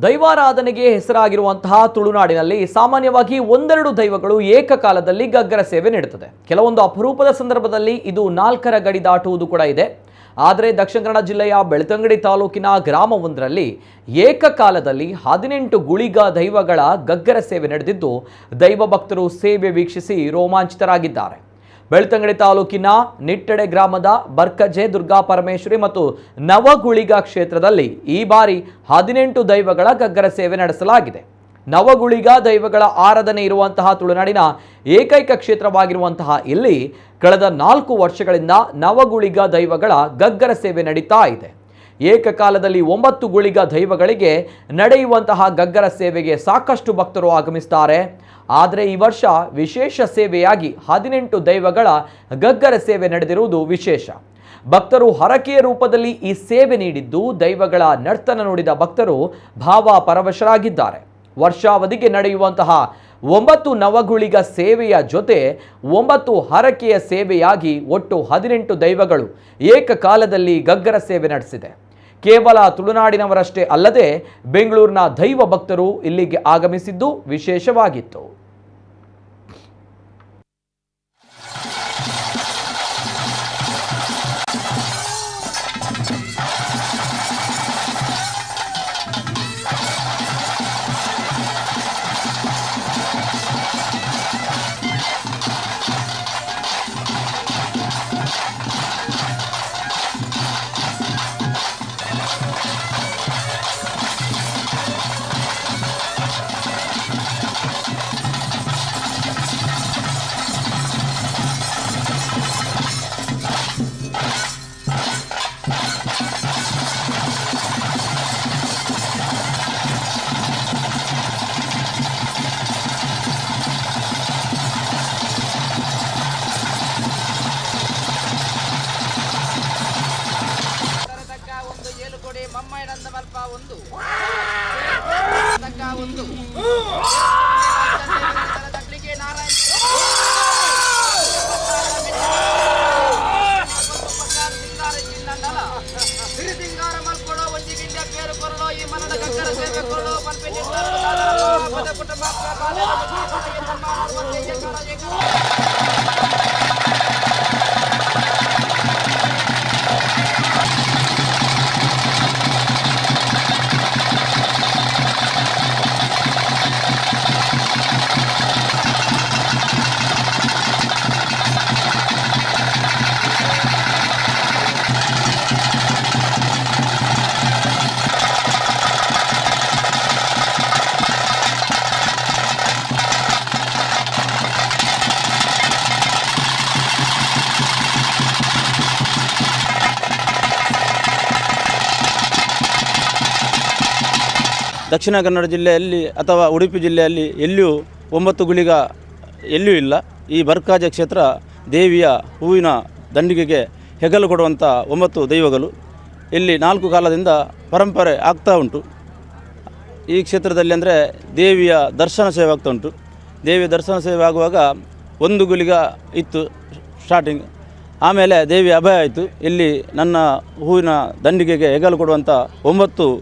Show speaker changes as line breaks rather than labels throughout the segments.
ದೈವಾರಾಧನೆಗೆ ಹೆಸರಾಗಿರುವಂತಹ ತುಳುನಾಡಿನಲ್ಲಿ ಸಾಮಾನ್ಯವಾಗಿ ಒಂದೆರಡು ದೈವಗಳು ಏಕಕಾಲದಲ್ಲಿ ಗಗ್ಗರ ಸೇವೆ ನೀಡುತ್ತದೆ. ಕೆಲವೊಂದು ಅಪರೂಪದ ಸಂದರ್ಭದಲ್ಲಿ ಇದು 4ರ ಗಡಿ ದಾಟುವುದು ಕೂಡ ಇದೆ. ಆದರೆ ದಕ್ಷಿಣ ಕನ್ನಡ ಜಿಲ್ಲೆಯ ಬೆಳ್ತಂಗಡಿ ತಾಲೂಕಿನ ಗ್ರಾಮವೊಂದರಲ್ಲಿ ಏಕಕಾಲದಲ್ಲಿ 18 ಗುಳಿಗ ದೈವಗಳ ಗಗ್ಗರ ಸೇವೆ ನಡೆದಿದ್ದು ದೈವ ಭಕ್ತರು ಸೇವೆ ವೀಕ್ಷಿಸಿ ರೋಮಾಂಚಿತರಾಗಿದ್ದಾರೆ. ಬೆಳ್ತಂಗಡಿ ತಾಲೂಕಿನ ನಿಟ್ಟೆಡೆ ಗ್ರಾಮದ ಬರ್ಕಜೆ ದುರ್ಗಾ ಪರಮೇಶ್ವರಿ ಮತ್ತು ನವಗುಳಿಗ ಕ್ಷೇತ್ರದಲ್ಲಿ ಈ ಬಾರಿ 18 ದೈವಗಳ ಗಗ್ಗರ ಸೇವೆ ನಡೆಸಲಾಗಿದೆ. ನವಗುಳಿಗ ದೈವಗಳ ಆರಾಧನೆ ಇರುವಂತಹ ತುಳುನಾಡಿನ ಏಕೈಕ ಕ್ಷೇತ್ರವಾಗಿರುವಂತಹ ಇಲ್ಲಿ ಕಳೆದ 4 ವರ್ಷಗಳಿಂದ ನವಗುಳಿಗ ದೈವಗಳ ಗಗ್ಗರ ಸೇವೆ ನಡೀತಾ ಇದೆ. ಏಕಕಾಲದಲ್ಲಿ 9 ಗುಳಿಗ ದೈವಗಳಿಗೆ ನಡೆಯುವಂತಹ ಗಗ್ಗರ ಸೇವೆಗೆ ಸಾಕಷ್ಟು ಭಕ್ತರು ಆಗಮಿಸುತ್ತಾರೆ. ಆದರೆ ಈ ವರ್ಷ ವಿಶೇಷ ಸೇವೆಯಾಗಿ 18 ದೈವಗಳ ಗಗ್ಗರ ಸೇವೆ ನಡೆದಿರುವುದು ವಿಶೇಷ. ಭಕ್ತರು ಹರಕೆಯ ರೂಪದಲ್ಲಿ ಈ ಸೇವೆ ನೀಡಿದ್ದು ದೈವಗಳ ನರ್ತನ ನೋಡಿದ ಭಕ್ತರು ಭಾವ ಪರವಶರಾಗಿದ್ದಾರೆ. ವರ್ಷಾವಧಿಗೆ ನಡೆಯುವಂತಹ 9 ನವಗುಳಿಗ ಸೇವೆಯ ಜೊತೆ 9 ಹರಕೆಯ ಸೇವೆಯಾಗಿ ಒಟ್ಟು 18 ದೈವಗಳು ಏಕಕಾಲದಲ್ಲಿ ಗಗ್ಗರ ಸೇವೆ ನಡೆಸಿದೆ. ಕೇವಲ ತುಳುನಾಡಿನವರಷ್ಟೇ ಅಲ್ಲದೆ ಬೆಂಗಳೂರಿನ ದೈವ ಭಕ್ತರು ಇಲ್ಲಿಗೆ ಆಗಮಿಸಿದ್ದು ವಿಶೇಷವಾಗಿತ್ತು.
ದಕ್ಷಿಣ ಕನ್ನಡ ಜಿಲ್ಲೆಯಲ್ಲಿ ಅಥವಾ ಉಡುಪಿ ಜಿಲ್ಲೆಯಲ್ಲಿ ಎಲ್ಲಿಯೂ 9 ಗುಳಿಗ ಎಲ್ಲಿಯೂ ಇಲ್ಲ. ಈ ಬರ್ಕಾಜ ಕ್ಷೇತ್ರ ದೇವಿಯ ಹೂವಿನ ದಂಡಿಗೆಗೆ ಹೆಗಲು ಕೊಡುವಂಥ 9 ದೈವಗಳು ಇಲ್ಲಿ 4 ಕಾಲದಿಂದ ಪರಂಪರೆ ಆಗ್ತಾ ಉಂಟು. ಈ ಕ್ಷೇತ್ರದಲ್ಲಿ ಅಂದರೆ ದೇವಿಯ ದರ್ಶನ ಸೇವೆ ಆಗ್ತಾ ಉಂಟು. ದೇವಿಯ ದರ್ಶನ ಸೇವೆ ಆಗುವಾಗ 1 ಗುಳಿಗ ಇತ್ತು ಸ್ಟಾರ್ಟಿಂಗ್. ಆಮೇಲೆ ದೇವಿ ಅಭಯ ಆಯಿತು. ಇಲ್ಲಿ ನನ್ನ ಹೂವಿನ ದಂಡಿಗೆಗೆ ಹೆಗಲು ಕೊಡುವಂಥ 9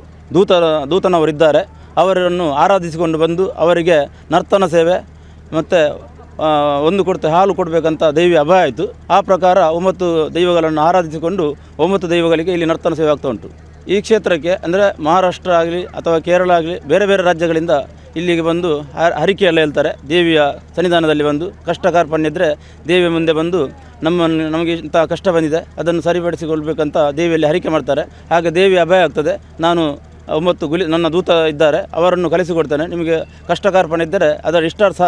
ದೂತನವರಿದ್ದಾರೆ. ಅವರನ್ನು ಆರಾಧಿಸಿಕೊಂಡು ಬಂದು ಅವರಿಗೆ ನರ್ತನ ಸೇವೆ ಮತ್ತು 1 ಕೊಡ್ತೆ ಹಾಲು ಕೊಡಬೇಕಂತ ದೇವಿ ಅಭಯ ಆಯಿತು. ಆ ಪ್ರಕಾರ 9 ದೈವಗಳನ್ನು ಆರಾಧಿಸಿಕೊಂಡು 9 ದೈವಗಳಿಗೆ ಇಲ್ಲಿ ನರ್ತನ ಸೇವೆ ಆಗ್ತಾ ಉಂಟು. ಈ ಕ್ಷೇತ್ರಕ್ಕೆ ಅಂದರೆ ಮಹಾರಾಷ್ಟ್ರ ಆಗಲಿ ಅಥವಾ ಕೇರಳ ಆಗಲಿ ಬೇರೆ ಬೇರೆ ರಾಜ್ಯಗಳಿಂದ ಇಲ್ಲಿಗೆ ಬಂದು ಹರಿಕೆಯೆಲ್ಲ ಹೇಳ್ತಾರೆ. ದೇವಿಯ ಸನ್ನಿಧಾನದಲ್ಲಿ ಬಂದು ಕಷ್ಟ ಕಾರ್ಪಣ್ಯ ಇದ್ದರೆ ದೇವಿಯ ಮುಂದೆ ಬಂದು ನಮಗೆ ಇಂಥ ಕಷ್ಟ ಬಂದಿದೆ ಅದನ್ನು ಸರಿಪಡಿಸಿಕೊಳ್ಬೇಕಂತ ದೇವಿಯಲ್ಲಿ ಹರಿಕೆ ಮಾಡ್ತಾರೆ. ಹಾಗೆ ದೇವಿ ಅಭಯ ಆಗ್ತದೆ. ನಾನು 9 ನನ್ನ ದೂತ ಇದ್ದಾರೆ, ಅವರನ್ನು ಕಲಿಸಿಕೊಡ್ತೇನೆ. ನಿಮಗೆ ಕಷ್ಟ ಕಾರ್ಪಣ್ಯ ಇದ್ದರೆ ಅದರ ಇಷ್ಟಾರ್ಥ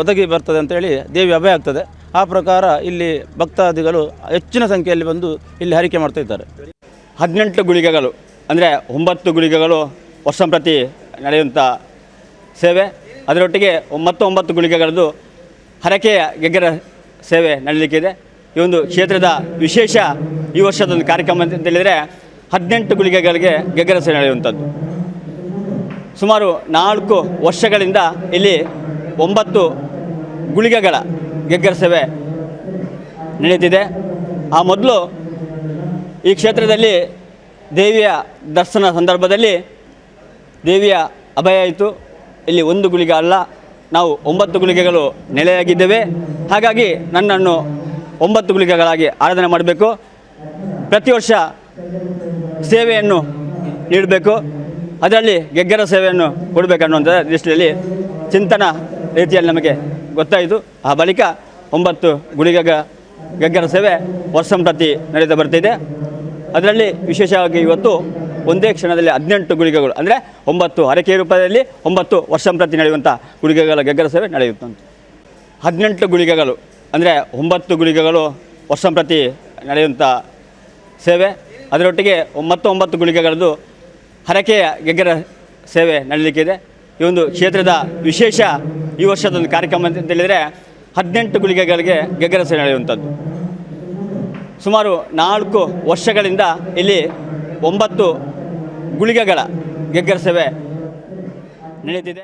ಒದಗಿ ಬರ್ತದೆ ಅಂತೇಳಿ ದೇವಿ ಅಭಯ ಆಗ್ತದೆ. ಆ ಪ್ರಕಾರ ಇಲ್ಲಿ ಭಕ್ತಾದಿಗಳು ಹೆಚ್ಚಿನ ಸಂಖ್ಯೆಯಲ್ಲಿ ಬಂದು ಇಲ್ಲಿ ಹರಿಕೆ ಮಾಡ್ತಾ ಇದ್ದಾರೆ.
18 ಗುಳಿಗೆಗಳು ಅಂದರೆ 9 ಗುಳಿಗೆಗಳು ವರ್ಷಂಪ್ರತಿ ನಡೆಯುವಂಥ ಸೇವೆ, ಅದರೊಟ್ಟಿಗೆ 9 ಗುಳಿಗೆಗಳದ್ದು ಹರಕೆಯ ಗಗ್ಗರ ಸೇವೆ ನಡೆಯಲಿಕ್ಕಿದೆ. ಈ ಒಂದು ಕ್ಷೇತ್ರದ ವಿಶೇಷ ಈ ವರ್ಷದೊಂದು ಕಾರ್ಯಕ್ರಮ ಅಂತ ಹೇಳಿದರೆ 18 ಗುಳಿಗೆಗಳಿಗೆ ಗಗ್ಗರ ಸೇವೆ ನಡೆಯುವಂಥದ್ದು. ಸುಮಾರು 4 ವರ್ಷಗಳಿಂದ ಇಲ್ಲಿ 9 ಗುಳಿಗೆಗಳ ಗಗ್ಗರ ಸೇವೆ ನಡೆಯುತ್ತಿದೆ. ಆ ಮೊದಲು ಈ ಕ್ಷೇತ್ರದಲ್ಲಿ ದೇವಿಯ ದರ್ಶನ ಸಂದರ್ಭದಲ್ಲಿ ದೇವಿಯ ಅಭಯ ಆಯಿತು. ಇಲ್ಲಿ ಒಂದು ಗುಳಿಗೆ ಅಲ್ಲ, ನಾವು 9 ಗುಳಿಗೆಗಳು ನೆಲೆಯಾಗಿದ್ದೇವೆ. ಹಾಗಾಗಿ ನನ್ನನ್ನು 9 ಗುಳಿಗೆಗಳಾಗಿ ಆರಾಧನೆ ಮಾಡಬೇಕು. ಪ್ರತಿ ವರ್ಷ ಸೇವೆಯನ್ನು ನೀಡಬೇಕು, ಅದರಲ್ಲಿ ಗೆಗ್ಗರ ಸೇವೆಯನ್ನು ಕೊಡಬೇಕನ್ನುವಂಥ ದೃಷ್ಟಿಯಲ್ಲಿ ಚಿಂತನ ರೀತಿಯಲ್ಲಿ ನಮಗೆ ಗೊತ್ತಾಯಿತು. ಆ ಬಳಿಕ 9 ಗೆಗ್ಗರ ಸೇವೆ ವರ್ಷಂಪ್ರತಿ ನಡೀತಾ ಬರ್ತಿದೆ. ಅದರಲ್ಲಿ ವಿಶೇಷವಾಗಿ ಇವತ್ತು ಒಂದೇ ಕ್ಷಣದಲ್ಲಿ 18 ಗುಳಿಗೆಗಳು, ಅಂದರೆ 9 ಹರಕೆ ರೂಪದಲ್ಲಿ 9 ವರ್ಷಂಪ್ರತಿ ನಡೆಯುವಂಥ ಗುಳಿಗೆಗಳ ಗೆಗ್ಗರ ಸೇವೆ ನಡೆಯುತ್ತಂತೆ. 18 ಗುಳಿಗೆಗಳು ಅಂದರೆ 9 ಗುಳಿಗೆಗಳು ವರ್ಷಂಪ್ರತಿ ನಡೆಯುವಂಥ ಸೇವೆ, ಅದರೊಟ್ಟಿಗೆ 9 ಗುಳಿಗೆಗಳದ್ದು ಹರಕೆಯ ಗೆಗ್ಗರ ಸೇವೆ ನಡೀಲಿಕ್ಕಿದೆ. ಈ ಒಂದು ಕ್ಷೇತ್ರದ ವಿಶೇಷ ಈ ವರ್ಷದೊಂದು ಕಾರ್ಯಕ್ರಮ ಅಂತ ಹೇಳಿದರೆ 18 ಗುಳಿಗೆಗಳಿಗೆ ಗೆಗ್ಗರ ಸೇವೆ ನಡೆಯುವಂಥದ್ದು. ಸುಮಾರು 4 ವರ್ಷಗಳಿಂದ ಇಲ್ಲಿ 9 ಗುಳಿಗೆಗಳ ಗೆಗ್ಗರ ಸೇವೆ ನಡೀತಿದೆ.